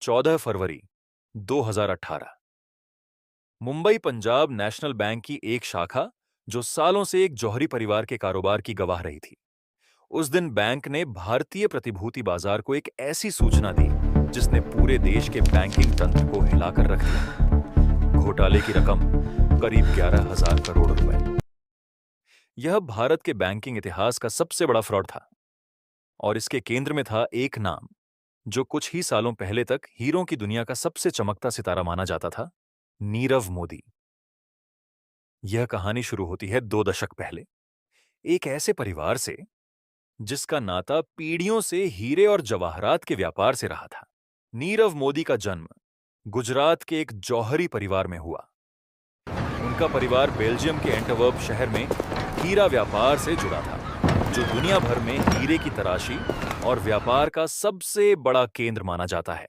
14 फरवरी 2018। Mumbai Punjab national bank की एक शाखा, जो सालों से एक जौहरी परिवार के कारोबार की गवाह रही थी, उस दिन बैंक ने भारतीय प्रतिभूति बाजार को एक ऐसी सूचना दी जिसने पूरे देश के बैंकिंग तंत्र को हिलाकर रख दिया। घोटाले की रकम करीब 11,000 करोड़ रुपए। यह भारत के बैंकिंग इतिहास का सबसे बड़ा फ्रॉड था, और इसके केंद्र में था एक नाम जो कुछ ही सालों पहले तक हीरों की दुनिया का सबसे चमकता सितारा माना जाता था, नीरव मोदी। यह कहानी शुरू होती है 2 दशक पहले, एक ऐसे परिवार से जिसका नाता पीढ़ियों से हीरे और जवाहरात के व्यापार से रहा था। नीरव मोदी का जन्म गुजरात के एक जौहरी परिवार में हुआ। उनका परिवार बेल्जियम के एंटवर्प शहर में हीरा व्यापार से जुड़ा था, जो दुनिया भर में हीरे की तराशी और व्यापार का सबसे बड़ा केंद्र माना जाता है।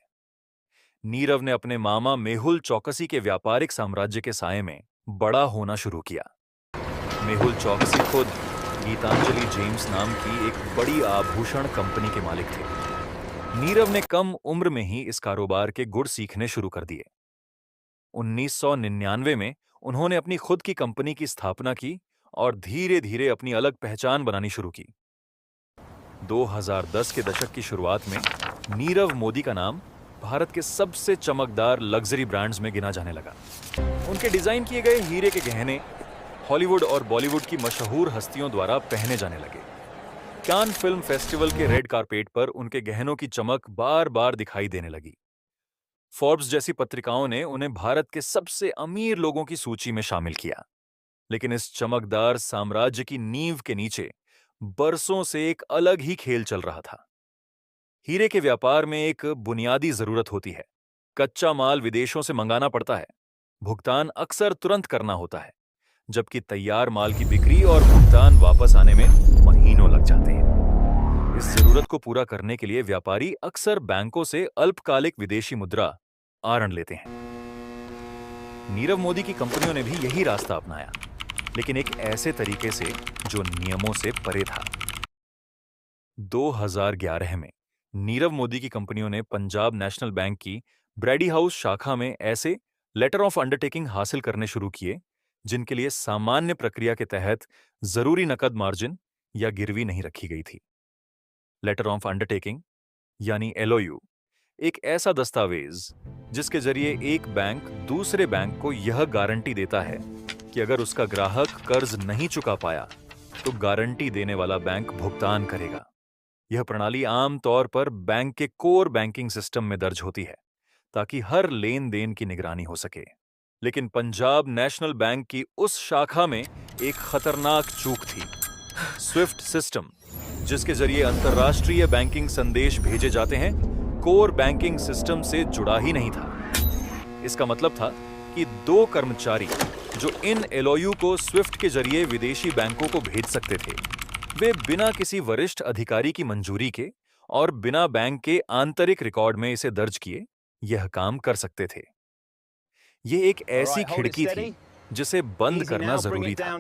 नीरव ने अपने मामा मेहुल चौकसी के व्यापारिक साम्राज्य के साये में बड़ा होना शुरू किया। मेहुल चौकसी खुद गीतांजलि जेम्स नाम की एक बड़ी आभूषण कंपनी के मालिक थे। नीरव ने कम उम्र में ही इस कारोबार के गुर सीखने शुरू कर दिए। 1999 में उन्होंने अपनी खुद की कंपनी की स्थापना की और धीरे धीरे अपनी अलग पहचान बनानी शुरू की। 2010 के दशक की शुरुआत में नीरव मोदी का नाम भारत के सबसे चमकदार लग्जरी ब्रांड्स में गिना जाने लगा। उनके डिजाइन किए गए हीरे के गहने हॉलीवुड और बॉलीवुड की मशहूर हस्तियों द्वारा पहने जाने लगे। कान फिल्म फेस्टिवल के रेड कारपेट पर उनके गहनों की चमक बार बार दिखाई देने लगी। फोर्ब्स जैसी पत्रिकाओं ने उन्हें भारत के सबसे अमीर लोगों की सूची में शामिल किया। लेकिन इस चमकदार साम्राज्य की नींव के नीचे बरसों से एक अलग ही खेल चल रहा था। हीरे के व्यापार में एक बुनियादी जरूरत होती है। कच्चा माल विदेशों से मंगाना पड़ता है, भुगतान अक्सर तुरंत करना होता है, जबकि तैयार माल की बिक्री और भुगतान वापस आने में महीनों लग जाते हैं। इस जरूरत को पूरा करने के लिए व्यापारी अक्सर बैंकों से अल्पकालिक विदेशी मुद्रा आरण लेते हैं। नीरव मोदी की कंपनियों ने भी यही रास्ता अपनाया, लेकिन एक ऐसे तरीके से जो नियमों से परे था। 2011 में नीरव मोदी की कंपनियों ने पंजाब नेशनल बैंक की ब्रैडी हाउस शाखा में ऐसे लेटर ऑफ अंडरटेकिंग हासिल करने शुरू किए जिनके लिए सामान्य प्रक्रिया के तहत जरूरी नकद मार्जिन या गिरवी नहीं रखी गई थी। लेटर ऑफ अंडरटेकिंग यानी एलओयू एक ऐसा दस्तावेज जिसके जरिए एक बैंक दूसरे बैंक को यह गारंटी देता है कि अगर उसका ग्राहक कर्ज नहीं चुका पाया तो गारंटी देने वाला बैंक भुगतान करेगा। यह प्रणाली आमतौर पर बैंक के कोर बैंकिंग सिस्टम में दर्ज होती है ताकि हर लेन देन की निगरानी हो सके। लेकिन पंजाब नेशनल बैंक की उस शाखा में एक खतरनाक चूक थी। स्विफ्ट सिस्टम, जिसके जरिए अंतर्राष्ट्रीय बैंकिंग संदेश भेजे जाते हैं, कोर बैंकिंग सिस्टम से जुड़ा ही नहीं था। इसका मतलब था कि 2 कर्मचारी जो इन एलओयू को स्विफ्ट के जरिए विदेशी बैंकों को भेज सकते थे, वे बिना किसी वरिष्ठ अधिकारी की मंजूरी के और बिना बैंक के आंतरिक रिकॉर्ड में इसे दर्ज किए यह काम कर सकते थे। ये एक ऐसी खिड़की थी जिसे बंद करना जरूरी था।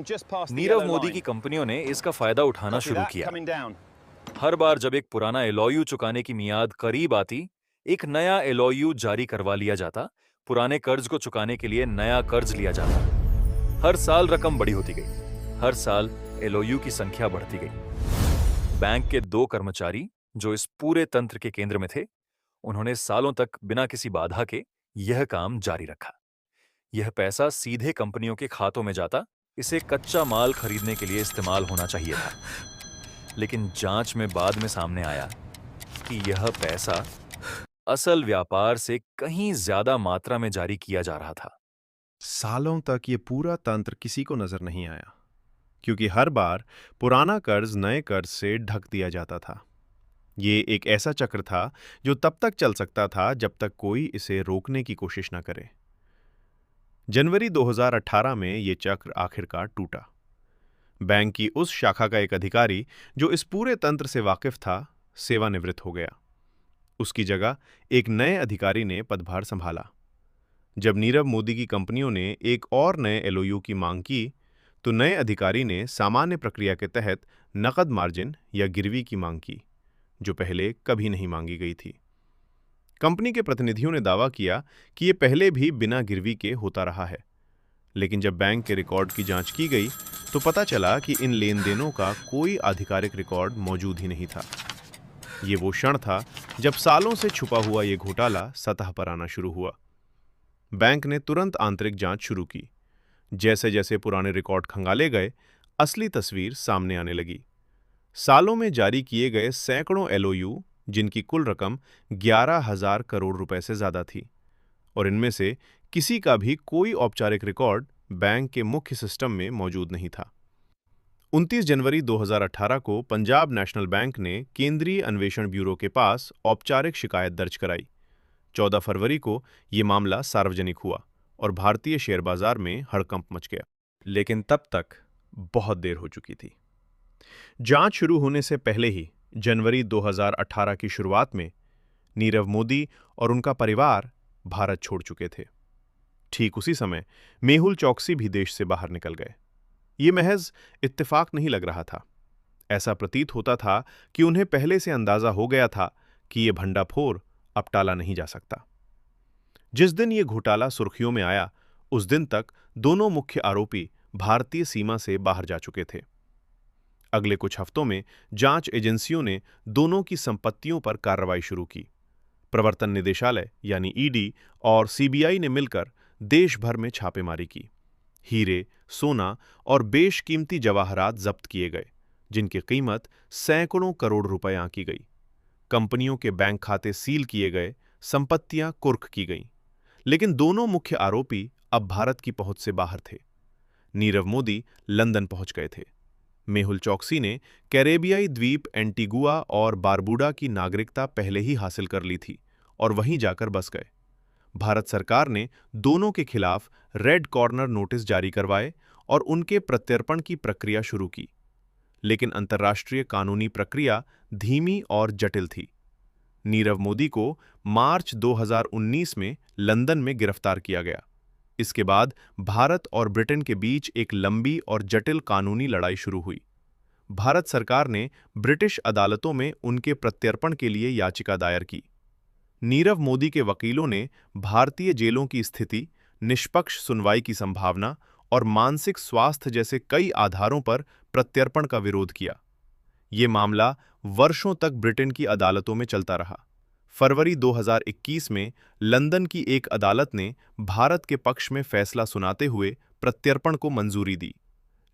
नीरव मोदी की कंपनियों ने इसका फायदा उठाना शुरू किया। हर बार जब एक पुराना एलओयू चुकाने की मियाद करीब आती, एक नया एलओयू जारी करवा लिया जाता। पुराने कर्ज को चुकाने के लिए नया कर्ज लिया जाता। हर साल रकम बड़ी होती गई, हर साल एलओयू की संख्या बढ़ती गई। बैंक के 2 कर्मचारी जो इस पूरे तंत्र के केंद्र में थे, उन्होंने सालों तक बिना किसी बाधा के यह काम जारी रखा। यह पैसा सीधे कंपनियों के खातों में जाता, इसे कच्चा माल खरीदने के लिए इस्तेमाल होना चाहिए था। लेकिन जांच में बाद में सामने आया कि यह पैसा असल व्यापार से कहीं ज्यादा मात्रा में जारी किया जा रहा था। सालों तक ये पूरा तंत्र किसी को नजर नहीं आया, क्योंकि हर बार पुराना कर्ज नए कर्ज से ढक दिया जाता था। ये एक ऐसा चक्र था जो तब तक चल सकता था जब तक कोई इसे रोकने की कोशिश न करे। जनवरी 2018 में ये चक्र आखिरकार टूटा। बैंक की उस शाखा का एक अधिकारी जो इस पूरे तंत्र से वाकिफ था, सेवानिवृत्त हो गया। उसकी जगह एक नए अधिकारी ने पदभार संभाला। जब नीरव मोदी की कंपनियों ने एक और नए एलओयू की मांग की, तो नए अधिकारी ने सामान्य प्रक्रिया के तहत नकद मार्जिन या गिरवी की मांग की, जो पहले कभी नहीं मांगी गई थी। कंपनी के प्रतिनिधियों ने दावा किया कि ये पहले भी बिना गिरवी के होता रहा है, लेकिन जब बैंक के रिकॉर्ड की जांच की गई तो पता चला कि इन लेन देनों का कोई आधिकारिक रिकॉर्ड मौजूद ही नहीं था। ये वो क्षण था जब सालों से छुपा हुआ ये घोटाला सतह पर आना शुरू हुआ। बैंक ने तुरंत आंतरिक जांच शुरू की। जैसे जैसे पुराने रिकॉर्ड खंगाले गए, असली तस्वीर सामने आने लगी। सालों में जारी किए गए सैकड़ों एलओयू, जिनकी कुल रकम 11,000 करोड़ रुपए से ज्यादा थी, और इनमें से किसी का भी कोई औपचारिक रिकॉर्ड बैंक के मुख्य सिस्टम में मौजूद नहीं था। 29 जनवरी 2018 को पंजाब नेशनल बैंक ने केंद्रीय अन्वेषण ब्यूरो के पास औपचारिक शिकायत दर्ज कराई। 14 फरवरी को यह मामला सार्वजनिक हुआ और भारतीय शेयर बाजार में हड़कंप मच गया। लेकिन तब तक बहुत देर हो चुकी थी। जांच शुरू होने से पहले ही जनवरी 2018 की शुरुआत में नीरव मोदी और उनका परिवार भारत छोड़ चुके थे। ठीक उसी समय मेहुल चौकसी भी देश से बाहर निकल गए। ये महज इत्तेफाक नहीं लग रहा था। ऐसा प्रतीत होता था कि उन्हें पहले से अंदाजा हो गया था कि यह भंडाफोड़ अब टाला नहीं जा सकता। जिस दिन यह घोटाला सुर्खियों में आया, उस दिन तक दोनों मुख्य आरोपी भारतीय सीमा से बाहर जा चुके थे। अगले कुछ हफ्तों में जांच एजेंसियों ने दोनों की संपत्तियों पर कार्रवाई शुरू की। प्रवर्तन निदेशालय यानी ईडी और सीबीआई ने मिलकर देश भर में छापेमारी की। हीरे, सोना और बेशकीमती जवाहरात जब्त किए गए, जिनकी कीमत सैकड़ों करोड़ रुपए आंकी गई। कंपनियों के बैंक खाते सील किए गए, संपत्तियां कुर्क की गईं। लेकिन दोनों मुख्य आरोपी अब भारत की पहुंच से बाहर थे। नीरव मोदी लंदन पहुंच गए थे। मेहुल चौकसी ने कैरेबियाई द्वीप एंटीगुआ और बारबूडा की नागरिकता पहले ही हासिल कर ली थी और वहीं जाकर बस गए। भारत सरकार ने दोनों के खिलाफ रेड कॉर्नर नोटिस जारी करवाए और उनके प्रत्यर्पण की प्रक्रिया शुरू की। लेकिन अंतर्राष्ट्रीय कानूनी प्रक्रिया धीमी और जटिल थी। नीरव मोदी को मार्च 2019 में लंदन में गिरफ्तार किया गया। इसके बाद भारत और ब्रिटेन के बीच एक लंबी और जटिल कानूनी लड़ाई शुरू हुई। भारत सरकार ने ब्रिटिश अदालतों में उनके प्रत्यर्पण के लिए याचिका दायर की। नीरव मोदी के वकीलों ने भारतीय जेलों की स्थिति, निष्पक्ष सुनवाई की संभावना और मानसिक स्वास्थ्य जैसे कई आधारों पर प्रत्यर्पण का विरोध किया। ये मामला वर्षों तक ब्रिटेन की अदालतों में चलता रहा। फरवरी 2021 में लंदन की एक अदालत ने भारत के पक्ष में फैसला सुनाते हुए प्रत्यर्पण को मंजूरी दी।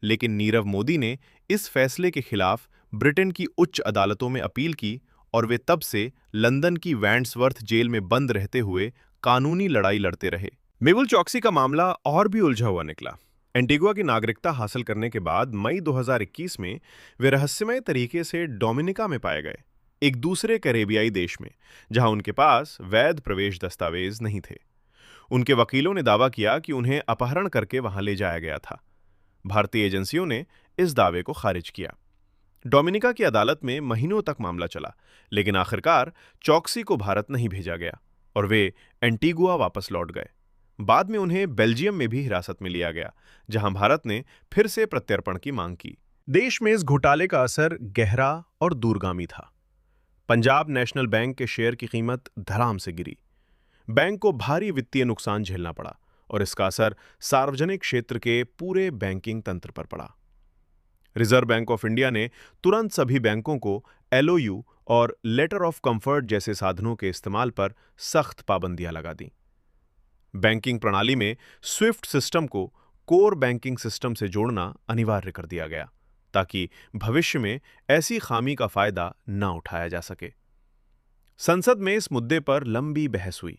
लेकिन नीरव मोदी ने इस फैसले के खिलाफ ब्रिटेन की उच्च अदालतों में अपील की और वे तब से लंदन की वैंड्सवर्थ जेल में बंद रहते हुए कानूनी लड़ाई लड़ते रहे। मेहुल चौकसी का मामला और भी उलझा हुआ निकला। एंटीगुआ की नागरिकता हासिल करने के बाद मई 2021 में वे रहस्यमय तरीके से डोमिनिका में पाए गए, एक दूसरे कैरेबियाई देश में, जहां उनके पास वैध प्रवेश दस्तावेज नहीं थे। उनके वकीलों ने दावा किया कि उन्हें अपहरण करके वहां ले जाया गया था। भारतीय एजेंसियों ने इस दावे को खारिज किया। डोमिनिका की अदालत में महीनों तक मामला चला, लेकिन आखिरकार चौकसी को भारत नहीं भेजा गया और वे एंटीगुआ वापस लौट गए। बाद में उन्हें बेल्जियम में भी हिरासत में लिया गया, जहां भारत ने फिर से प्रत्यर्पण की मांग की। देश में इस घोटाले का असर गहरा और दूरगामी था। पंजाब नेशनल बैंक के शेयर की कीमत धड़ाम से गिरी। बैंक को भारी वित्तीय नुकसान झेलना पड़ा और इसका असर सार्वजनिक क्षेत्र के पूरे बैंकिंग तंत्र पर पड़ा। रिजर्व बैंक ऑफ इंडिया ने तुरंत सभी बैंकों को एलओयू और लेटर ऑफ कंफर्ट जैसे साधनों के इस्तेमाल पर सख्त पाबंदियां लगा दी। बैंकिंग प्रणाली में स्विफ्ट सिस्टम को कोर बैंकिंग सिस्टम से जोड़ना अनिवार्य कर दिया गया, ताकि भविष्य में ऐसी खामी का फायदा न उठाया जा सके। संसद में इस मुद्दे पर लंबी बहस हुई।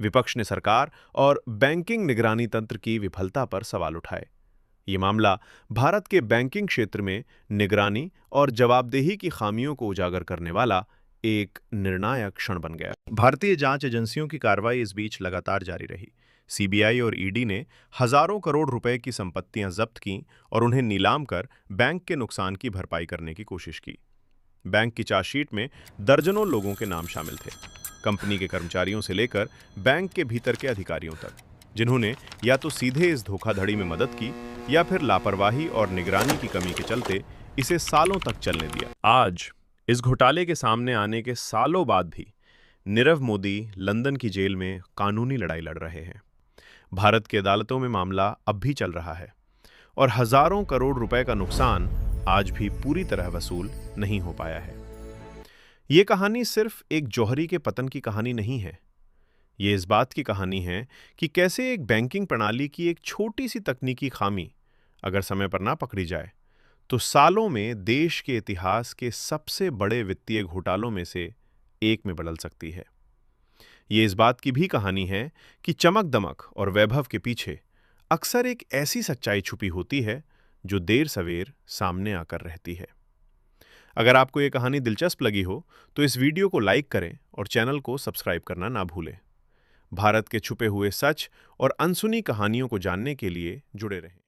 विपक्ष ने सरकार और बैंकिंग निगरानी तंत्र की विफलता पर सवाल उठाए। ये मामला भारत के बैंकिंग क्षेत्र में निगरानी और जवाबदेही की खामियों को उजागर करने वाला एक निर्णायक क्षण बन गया। भारतीय जांच एजेंसियों की कार्रवाई इस बीच लगातार जारी रही। सीबीआई और ईडी ने हजारों करोड़ रुपए की संपत्तियां जब्त कीं और उन्हें नीलाम कर बैंक के नुकसान की भरपाई करने की कोशिश की। बैंक की चार्जशीट में दर्जनों लोगों के नाम शामिल थे, कंपनी के कर्मचारियों से लेकर बैंक के भीतर के अधिकारियों तक, जिन्होंने या तो सीधे इस धोखाधड़ी में मदद की या फिर लापरवाही और निगरानी की कमी के चलते इसे सालों तक चलने दिया। आज इस घोटाले के सामने आने के सालों बाद भी नीरव मोदी लंदन की जेल में कानूनी लड़ाई लड़ रहे हैं। भारत की अदालतों में मामला अब भी चल रहा है और हजारों करोड़ रुपए का नुकसान आज भी पूरी तरह वसूल नहीं हो पाया है। ये कहानी सिर्फ एक जौहरी के पतन की कहानी नहीं है। ये इस बात की कहानी है कि कैसे एक बैंकिंग प्रणाली की एक छोटी सी तकनीकी खामी अगर समय पर ना पकड़ी जाए तो सालों में देश के इतिहास के सबसे बड़े वित्तीय घोटालों में से एक में बदल सकती है। ये इस बात की भी कहानी है कि चमक दमक और वैभव के पीछे अक्सर एक ऐसी सच्चाई छुपी होती है जो देर सवेर सामने आकर रहती है। अगर आपको ये कहानी दिलचस्प लगी हो तो इस वीडियो को लाइक करें और चैनल को सब्सक्राइब करना ना भूलें। भारत के छुपे हुए सच और अनसुनी कहानियों को जानने के लिए जुड़े रहें।